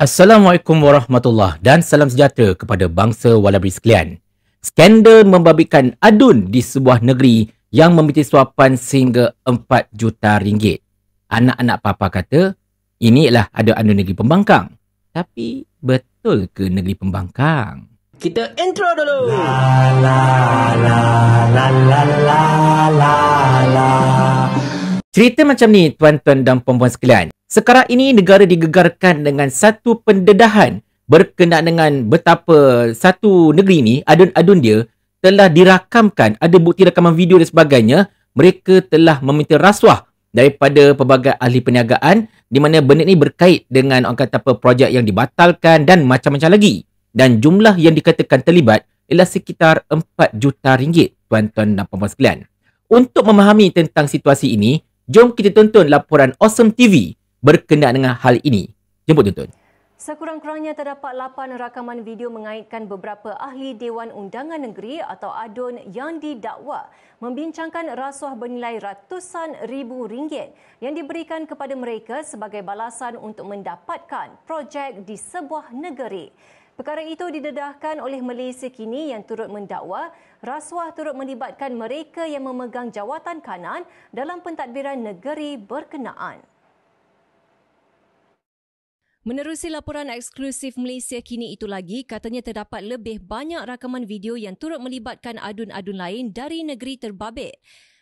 Assalamualaikum warahmatullahi dan salam sejahtera kepada bangsa Walabri sekalian. Skandal membabitkan adun di sebuah negeri yang meminta suapan sehingga 4 juta ringgit. Anak-anak papa kata, ini ialah ada adun negeri pembangkang. Tapi betul ke negeri pembangkang? Kita intro dulu. Cerita macam ni tuan-tuan dan puan-puan sekalian. Sekarang ini negara digegarkan dengan satu pendedahan berkenaan dengan betapa satu negeri ni, adun-adun dia telah dirakamkan, ada bukti rakaman video dan sebagainya. Mereka telah meminta rasuah daripada pelbagai ahli perniagaan di mana benda ni berkait dengan orang kata apa, projek yang dibatalkan dan macam-macam lagi. Dan jumlah yang dikatakan terlibat ialah sekitar 4 juta ringgit, tuan-tuan dan puan-puan sekalian. Untuk memahami tentang situasi ini, jom kita tonton laporan Awesome TV berkenaan dengan hal ini. Jemput tonton. Sekurang-kurangnya terdapat 8 rakaman video mengaitkan beberapa ahli Dewan Undangan Negeri atau ADUN yang didakwa membincangkan rasuah bernilai ratusan ribu ringgit yang diberikan kepada mereka sebagai balasan untuk mendapatkan projek di sebuah negeri. Perkara itu didedahkan oleh Malaysia Kini yang turut mendakwa rasuah turut melibatkan mereka yang memegang jawatan kanan dalam pentadbiran negeri berkenaan. Menerusi laporan eksklusif Malaysia Kini itu lagi, katanya terdapat lebih banyak rakaman video yang turut melibatkan adun-adun lain dari negeri terbabit.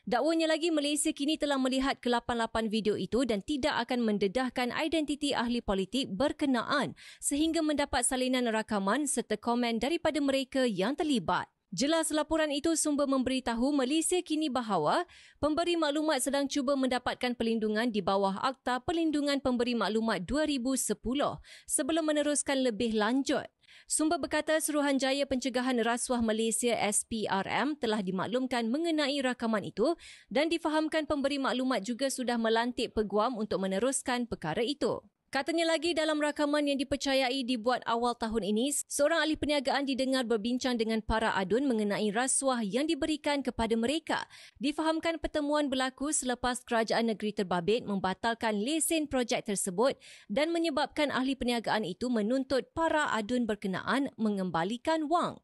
Dakwanya lagi, Malaysia Kini telah melihat ke-8 video itu dan tidak akan mendedahkan identiti ahli politik berkenaan sehingga mendapat salinan rakaman serta komen daripada mereka yang terlibat. Jelas laporan itu sumber memberitahu Malaysia Kini bahawa pemberi maklumat sedang cuba mendapatkan perlindungan di bawah Akta Perlindungan Pemberi Maklumat 2010 sebelum meneruskan lebih lanjut. Sumber berkata Suruhanjaya Pencegahan Rasuah Malaysia SPRM telah dimaklumkan mengenai rakaman itu dan difahamkan pemberi maklumat juga sudah melantik peguam untuk meneruskan perkara itu. Katanya lagi, dalam rakaman yang dipercayai dibuat awal tahun ini, seorang ahli perniagaan didengar berbincang dengan para adun mengenai rasuah yang diberikan kepada mereka. Difahamkan pertemuan berlaku selepas kerajaan negeri terbabit membatalkan lesen projek tersebut dan menyebabkan ahli perniagaan itu menuntut para adun berkenaan mengembalikan wang.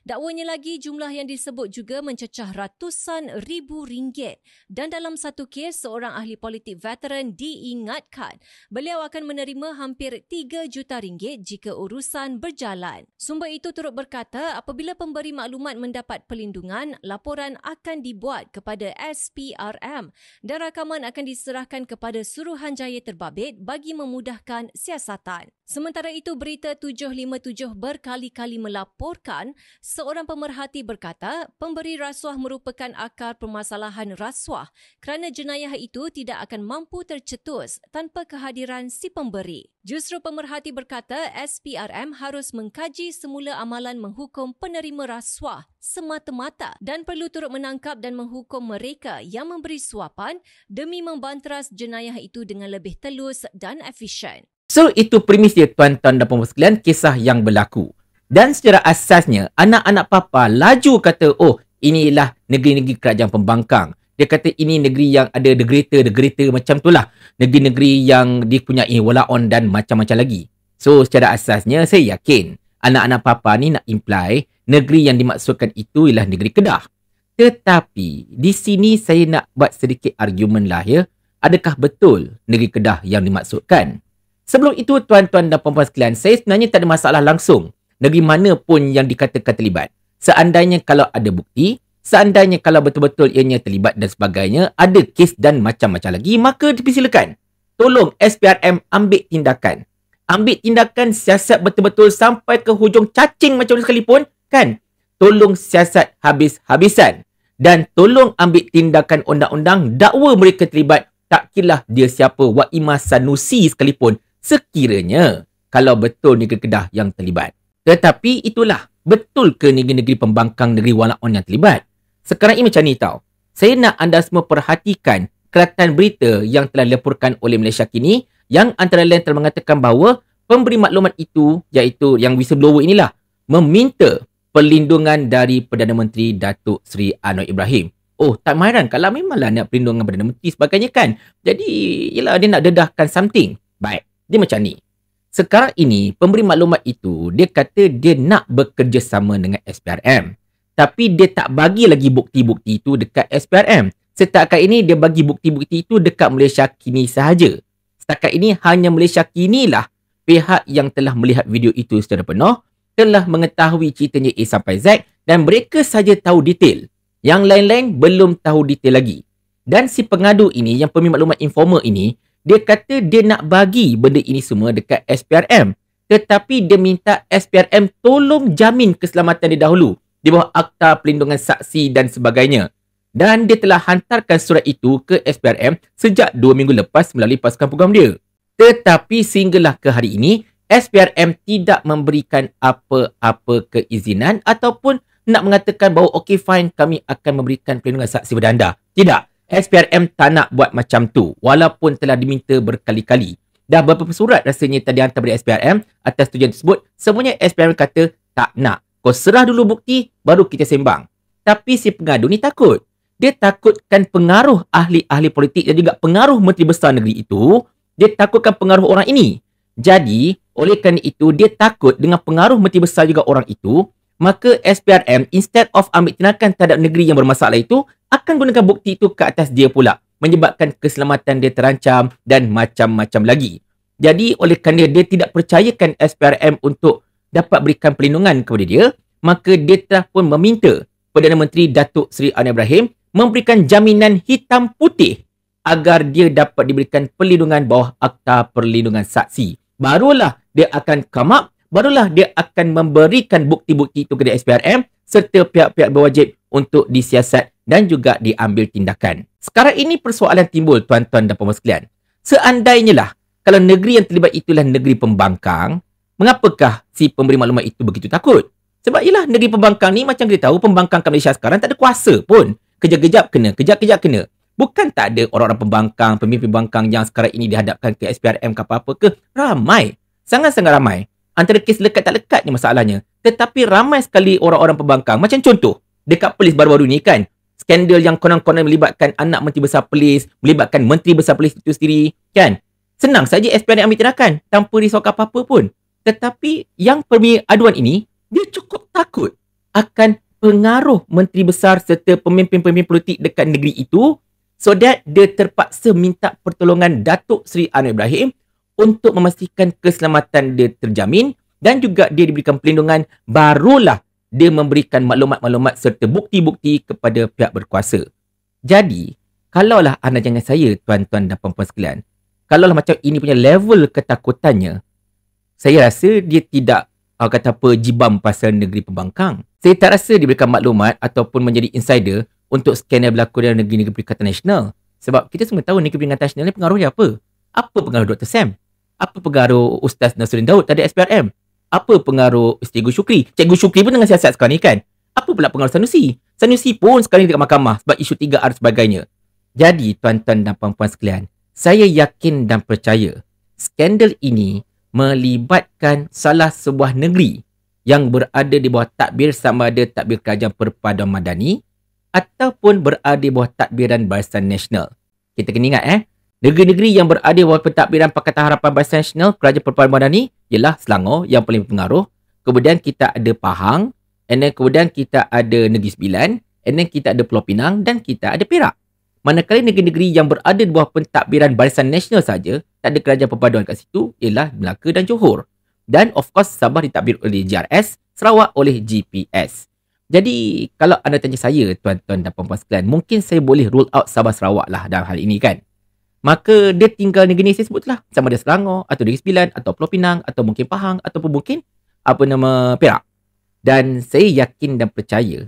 Dakwanya lagi, jumlah yang disebut juga mencecah ratusan ribu ringgit dan dalam satu kes seorang ahli politik veteran diingatkan beliau akan menerima hampir 3 juta ringgit jika urusan berjalan. Sumber itu turut berkata apabila pemberi maklumat mendapat perlindungan, laporan akan dibuat kepada SPRM dan rakaman akan diserahkan kepada Suruhanjaya Terbabit bagi memudahkan siasatan. Sementara itu, Berita 757 berkali-kali melaporkan seorang pemerhati berkata pemberi rasuah merupakan akar permasalahan rasuah kerana jenayah itu tidak akan mampu tercetus tanpa kehadiran si pemberi. Justru pemerhati berkata SPRM harus mengkaji semula amalan menghukum penerima rasuah semata-mata dan perlu turut menangkap dan menghukum mereka yang memberi suapan demi membanteras jenayah itu dengan lebih telus dan efisien. So, itu premis dia tuan-tuan dan puan-puan sekalian, kisah yang berlaku. Dan secara asasnya, anak-anak papa laju kata, oh, inilah negeri-negeri kerajaan pembangkang. Dia kata ini negeri yang ada the greater macam tu lah. Negeri-negeri yang dipunyai walaon dan macam-macam lagi. So, secara asasnya, saya yakin anak-anak papa ni nak imply negeri yang dimaksudkan itu ialah negeri Kedah. Tetapi, di sini saya nak buat sedikit argument lah ya. Adakah betul negeri Kedah yang dimaksudkan? Sebelum itu, tuan-tuan dan puan-puan sekalian, saya sebenarnya tak ada masalah langsung negeri mana pun yang dikatakan terlibat. Seandainya kalau ada bukti, seandainya kalau betul-betul ianya terlibat dan sebagainya, ada kes dan macam-macam lagi, maka dipersilakan. Tolong SPRM ambil tindakan. Ambil tindakan siasat betul-betul sampai ke hujung cacing macam ni sekalipun, kan? Tolong siasat habis-habisan. Dan tolong ambil tindakan undang-undang dakwa mereka terlibat, tak kira dia siapa, Waimah Sanusi sekalipun, sekiranya kalau betul negeri Kedah yang terlibat. Tetapi itulah, betul ke negeri-negeri pembangkang negeri walaon yang terlibat? Sekarang ini macam ni tau. Saya nak anda semua perhatikan kelakatan berita yang telah dilaporkan oleh Malaysia Kini yang antara lain telah mengatakan bahawa pemberi maklumat itu, iaitu yang whistleblower inilah, meminta perlindungan dari Perdana Menteri Datuk Seri Anwar Ibrahim. Oh, tak mairan kalau memanglah nak perlindungan Perdana Menteri sebagainya kan. Jadi, yelah dia nak dedahkan something. Baik. Dia macam ni. Sekarang ini, pemberi maklumat itu, dia kata dia nak bekerjasama dengan SPRM. Tapi dia tak bagi lagi bukti-bukti itu dekat SPRM. Setakat ini, dia bagi bukti-bukti itu dekat Malaysia Kini sahaja. Setakat ini, hanya Malaysia Kini lah pihak yang telah melihat video itu secara penuh, telah mengetahui ceritanya A sampai Z dan mereka saja tahu detail. Yang lain-lain belum tahu detail lagi. Dan si pengadu ini, yang pemberi maklumat informer ini, dia kata dia nak bagi benda ini semua dekat SPRM. Tetapi dia minta SPRM tolong jamin keselamatan dia dahulu di bawah Akta Perlindungan Saksi dan sebagainya. Dan dia telah hantarkan surat itu ke SPRM sejak 2 minggu lepas melalui pasukan program dia. Tetapi sehinggalah ke hari ini, SPRM tidak memberikan apa-apa keizinan ataupun nak mengatakan bahawa okey fine, kami akan memberikan perlindungan saksi kepada anda. Tidak. SPRM tak nak buat macam tu walaupun telah diminta berkali-kali. Dah beberapa surat rasanya tadi hantar dari SPRM atas tujuan tersebut. Semuanya SPRM kata tak nak. Kau serah dulu bukti baru kita sembang. Tapi si pengadu ni takut. Dia takutkan pengaruh ahli-ahli politik dan juga pengaruh menteri besar negeri itu. Dia takutkan pengaruh orang ini. Jadi oleh kerana itu dia takut dengan pengaruh menteri besar juga orang itu. Maka SPRM instead of ambil tindakan terhadap negeri yang bermasalah itu, akan gunakan bukti itu ke atas dia pula. Menyebabkan keselamatan dia terancam dan macam-macam lagi. Jadi oleh kerana dia tidak percayakan SPRM untuk dapat berikan perlindungan kepada dia, maka dia telah pun meminta Perdana Menteri Datuk Seri Anwar Ibrahim memberikan jaminan hitam putih agar dia dapat diberikan perlindungan bawah Akta Perlindungan Saksi. Barulah dia akan come up, barulah dia akan memberikan bukti-bukti itu kepada SPRM serta pihak-pihak berwajib untuk disiasat dan juga diambil tindakan. Sekarang ini persoalan timbul, tuan-tuan dan puan-puan sekalian. Seandainya lah, kalau negeri yang terlibat itulah negeri pembangkang, mengapakah si pemberi maklumat itu begitu takut? Sebab ialah negeri pembangkang ni macam kita tahu, pembangkang kat Malaysia sekarang tak ada kuasa pun. Kejap-kejap kena, kejap-kejap kena. Bukan tak ada orang-orang pembangkang, pemimpin pembangkang yang sekarang ini dihadapkan ke SPRM ke apa-apa ke. Ramai. Sangat-sangat ramai. Antara kes lekat tak lekatnya masalahnya. Tetapi ramai sekali orang-orang pembangkang. Macam contoh, dekat polis baru-baru ni kan, skandal yang konon-konon melibatkan anak menteri besar polis, melibatkan menteri besar polis itu sendiri, kan? Senang saja SPRM ambil tindakan tanpa risau apa-apa pun. Tetapi yang pemberi aduan ini, dia cukup takut akan pengaruh menteri besar serta pemimpin-pemimpin politik dekat negeri itu, so that dia terpaksa minta pertolongan Datuk Seri Anwar Ibrahim untuk memastikan keselamatan dia terjamin dan juga dia diberikan perlindungan, barulah dia memberikan maklumat-maklumat serta bukti-bukti kepada pihak berkuasa. Jadi, kalaulah anda jangan saya, tuan-tuan dan puan-puan sekalian, kalaulah macam ini punya level ketakutannya, saya rasa dia tidak kata apa jibam pasal negeri pembangkang. Saya tak rasa diberikan maklumat ataupun menjadi insider untuk skandal berlaku dalam negeri-negeri Perikatan Nasional. Sebab kita semua tahu negeri Perikatan Nasional ni pengaruhnya apa? Apa pengaruh Dr. Sam? Apa pengaruh Ustaz Nasruddin Daud tadi SPRM? Apa pengaruh Cikgu Syukri? Cikgu Syukri pun dengan siasat sekarang ni kan? Apa pula pengaruh Sanusi? Sanusi pun sekarang ni dekat mahkamah sebab isu 3R dan sebagainya. Jadi tuan-tuan dan puan-puan sekalian, saya yakin dan percaya skandal ini melibatkan salah sebuah negeri yang berada di bawah tadbir sama ada tadbir Kerajaan Perpaduan Madani ataupun berada di bawah tadbiran Barisan Nasional. Kita kena ingat negeri-negeri yang berada di bawah pentadbiran Pakatan Harapan Barisan Nasional Kerajaan Perpaduan Madani ialah Selangor yang paling berpengaruh. Kemudian kita ada Pahang, and then kemudian kita ada Negeri Sembilan, and then kita ada Pulau Pinang dan kita ada Perak. Manakala negeri-negeri yang berada di bawah pentadbiran Barisan Nasional saja, tak ada kerajaan perpaduan kat situ, ialah Melaka dan Johor. Dan of course Sabah ditadbir oleh GRS, Sarawak oleh GPS. Jadi kalau anda tanya saya, tuan-tuan dan puan-puan sekalian, mungkin saya boleh rule out Sabah Sarawak lah dalam hal ini kan. Maka dia tinggal negeri ni saya sebutlah, sama ada Selangor atau Negeri Sembilan atau Pulau Pinang atau mungkin Pahang ataupun mungkin Perak. Dan saya yakin dan percaya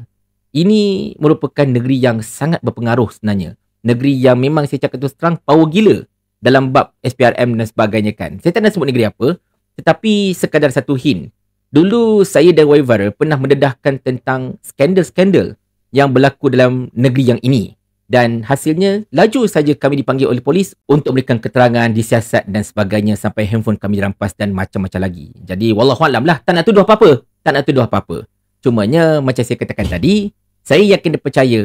ini merupakan negeri yang sangat berpengaruh sebenarnya. Negeri yang memang saya cakap terus terang power gila dalam bab SPRM dan sebagainya kan. Saya tak nak sebut negeri apa, tetapi sekadar satu hint. Dulu saya dan Waivar pernah mendedahkan tentang skandal-skandal yang berlaku dalam negeri yang ini. Dan hasilnya, laju saja kami dipanggil oleh polis untuk memberikan keterangan, disiasat dan sebagainya sampai handphone kami dirampas dan macam-macam lagi. Jadi, wallahualam lah, tak nak tuduh apa-apa. Tak nak tuduh apa-apa. Cumanya, macam saya katakan tadi, saya yakin dan percaya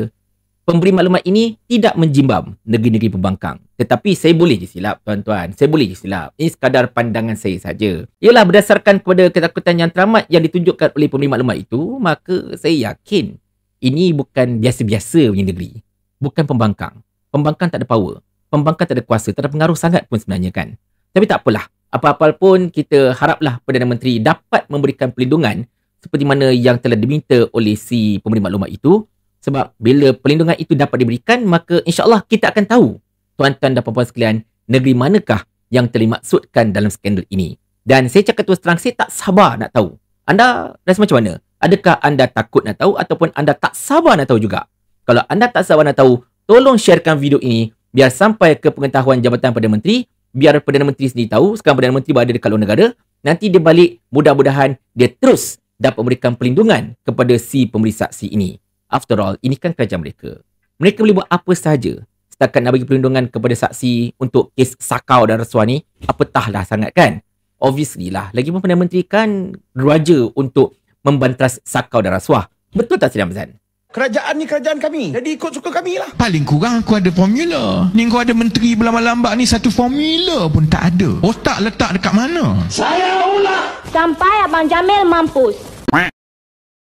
pemberi maklumat ini tidak menjimbam negeri-negeri pembangkang. Tetapi saya boleh je silap, tuan-tuan. Saya boleh je silap. Ini sekadar pandangan saya saja. Ialah berdasarkan kepada ketakutan yang teramat yang ditunjukkan oleh pemberi maklumat itu, maka saya yakin ini bukan biasa-biasa punya negeri. Bukan pembangkang. Pembangkang tak ada power. Pembangkang tak ada kuasa. Tak ada pengaruh sangat pun sebenarnya kan. Tapi tak apalah. Apa-apa pun kita haraplah Perdana Menteri dapat memberikan perlindungan seperti mana yang telah diminta oleh si pemberi maklumat itu. Sebab bila perlindungan itu dapat diberikan, maka insyaAllah kita akan tahu, tuan-tuan dan puan-puan sekalian, negeri manakah yang telah dimaksudkan dalam skandal ini. Dan saya cakap terus terang, saya tak sabar nak tahu. Anda rasa macam mana? Adakah anda takut nak tahu ataupun anda tak sabar nak tahu juga? Kalau anda tak sabar nak tahu, tolong sharekan video ini biar sampai ke pengetahuan Jabatan Perdana Menteri, biar Perdana Menteri sendiri tahu. Sekarang Perdana Menteri berada dekat luar negara. Nanti dia balik, mudah-mudahan dia terus dapat memberikan perlindungan kepada si pemberi saksi ini. After all, ini kan kerajaan mereka. Mereka boleh buat apa sahaja setakat nak bagi perlindungan kepada saksi untuk kes sakau dan rasuah ni. Apatahlah sangat kan? Obviously lah. Lagipun Perdana Menteri kan raja untuk membantras sakau dan rasuah. Betul tak Sidang Mazan? Kerajaan ni kerajaan kami. Jadi ikut suka kami lah. Paling kurang aku ada formula. Ni kau ada menteri berlambak-lambak ni, satu formula pun tak ada. Otak letak dekat mana? Saya ulang. Sampai Abang Jamil mampus.